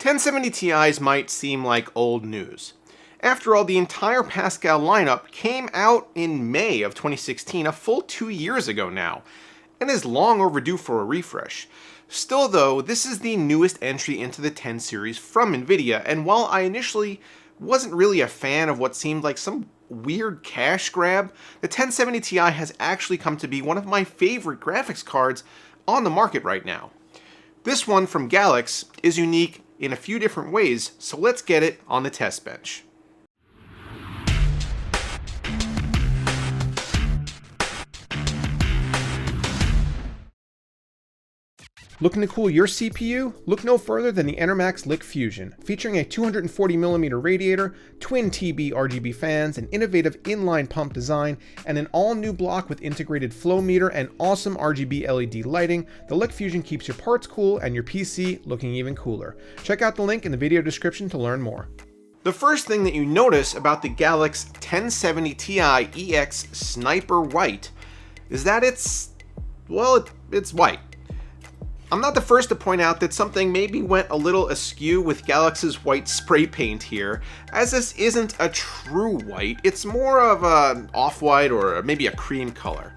1070 Ti's might seem like old news. After all, the entire Pascal lineup came out in May of 2016, a full 2 years ago now, and is long overdue for a refresh. Still though, this is the newest entry into the 10 series from Nvidia, and while I initially wasn't really a fan of what seemed like some weird cash grab, the 1070 Ti has actually come to be one of my favorite graphics cards on the market right now. This one from Galax is unique in a few different ways, so let's get it on the test bench. Looking to cool your CPU? Look no further than the EnerMax Lick Fusion. Featuring a 240mm radiator, twin TB RGB fans, an innovative inline pump design, and an all-new block with integrated flow meter and awesome RGB LED lighting, the Lick Fusion keeps your parts cool and your PC looking even cooler. Check out the link in the video description to learn more. The first thing that you notice about the Galax 1070 Ti EX-SNPR White is that it's white. I'm not the first to point out that something maybe went a little askew with Galax's white spray paint here, as this isn't a true white, it's more of an off-white or maybe a cream color.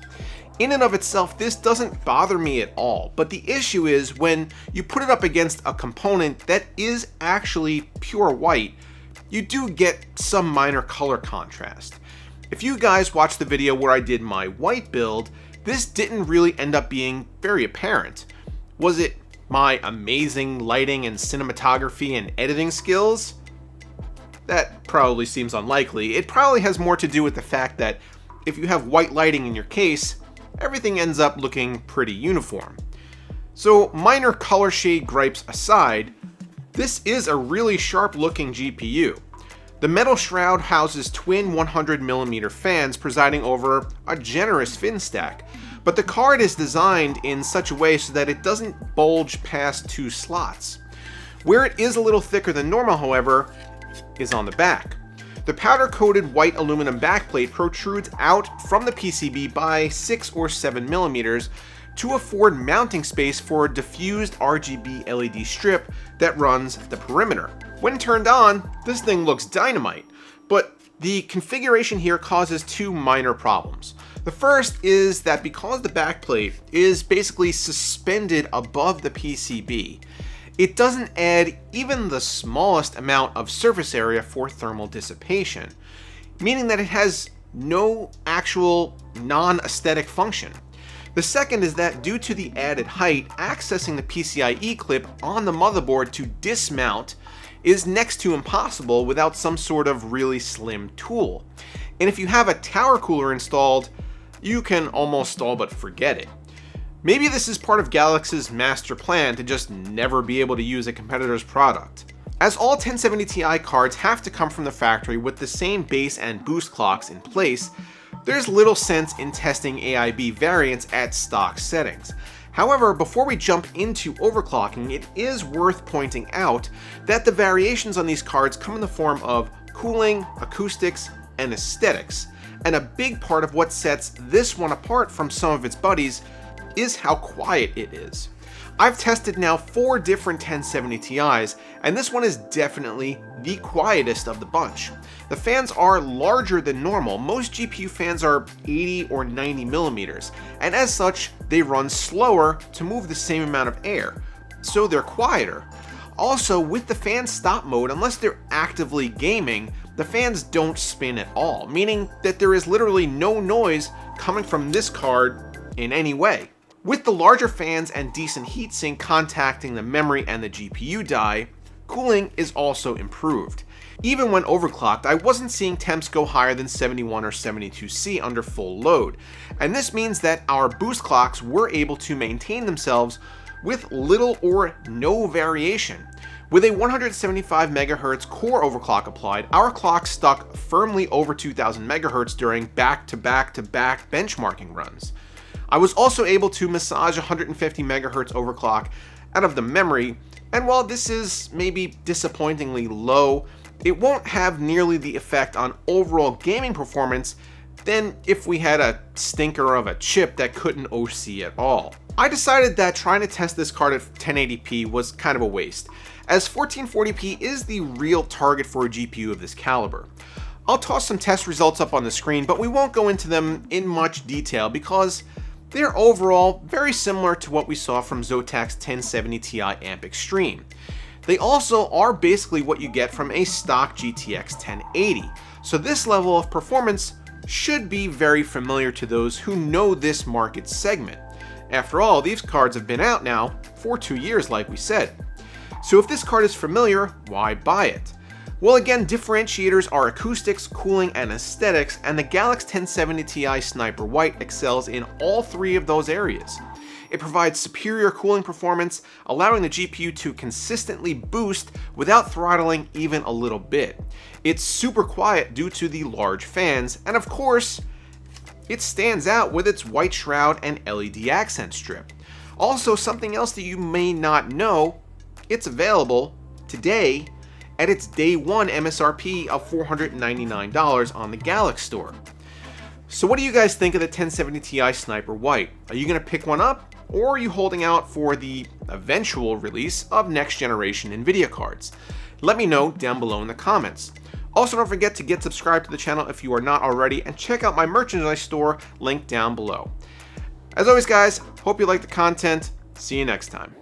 In and of itself, this doesn't bother me at all, but the issue is when you put it up against a component that is actually pure white, you do get some minor color contrast. If you guys watched the video where I did my white build, this didn't really end up being very apparent. Was it my amazing lighting and cinematography and editing skills? That probably seems unlikely. It probably has more to do with the fact that if you have white lighting in your case, everything ends up looking pretty uniform. So minor color shade gripes aside, this is a really sharp looking GPU. The metal shroud houses twin 100mm fans presiding over a generous fin stack, but the card is designed in such a way so that it doesn't bulge past 2 slots. Where it is a little thicker than normal, however, is on the back. The powder-coated white aluminum backplate protrudes out from the PCB by 6 or 7 millimeters to afford mounting space for a diffused RGB LED strip that runs the perimeter. When turned on, this thing looks dynamite, but the configuration here causes 2 minor problems. The first is that because the backplate is basically suspended above the PCB, it doesn't add even the smallest amount of surface area for thermal dissipation, meaning that it has no actual non-aesthetic function. The second is that due to the added height, accessing the PCIe clip on the motherboard to dismount is next to impossible without some sort of really slim tool. And if you have a tower cooler installed, you can almost all but forget it. Maybe this is part of Galax's master plan to just never be able to use a competitor's product. As all 1070 Ti cards have to come from the factory with the same base and boost clocks in place, there's little sense in testing AIB variants at stock settings. However, before we jump into overclocking, it is worth pointing out that the variations on these cards come in the form of cooling, acoustics, and aesthetics. And a big part of what sets this one apart from some of its buddies is how quiet it is. I've tested now 4 different 1070 Ti's, and this one is definitely the quietest of the bunch. The fans are larger than normal. Most GPU fans are 80 or 90 millimeters, and as such, they run slower to move the same amount of air, so they're quieter. Also, with the fan stop mode, unless they're actively gaming, the fans don't spin at all, meaning that there is literally no noise coming from this card in any way. With the larger fans and decent heatsink contacting the memory and the GPU die, cooling is also improved. Even when overclocked, I wasn't seeing temps go higher than 71 or 72C under full load, and this means that our boost clocks were able to maintain themselves with little or no variation. With a 175 MHz core overclock applied, our clock stuck firmly over 2000 MHz during back-to-back-to-back benchmarking runs. I was also able to massage 150 MHz overclock out of the memory, and while this is maybe disappointingly low, it won't have nearly the effect on overall gaming performance than if we had a stinker of a chip that couldn't OC at all. I decided that trying to test this card at 1080p was kind of a waste, as 1440p is the real target for a GPU of this caliber. I'll toss some test results up on the screen, but we won't go into them in much detail because they're overall very similar to what we saw from Zotac's 1070 Ti Amp Extreme. They also are basically what you get from a stock GTX 1080, so this level of performance should be very familiar to those who know this market segment. After all, these cards have been out now for 2 years, like we said. So if this card is familiar, why buy it? Well, again, differentiators are acoustics, cooling, and aesthetics, and the Galax 1070 Ti Sniper White excels in all 3 of those areas. It provides superior cooling performance, allowing the GPU to consistently boost without throttling even a little bit. It's super quiet due to the large fans, and of course, it stands out with its white shroud and LED accent strip. Also, something else that you may not know, it's available today at its day one MSRP of $499 on the Galax store. So what do you guys think of the 1070 Ti Sniper White? Are you going to pick one up? Or are you holding out for the eventual release of next generation Nvidia cards? Let me know down below in the comments. Also, don't forget to get subscribed to the channel if you are not already, and check out my merchandise store linked down below. As always guys, hope you like the content. See you next time.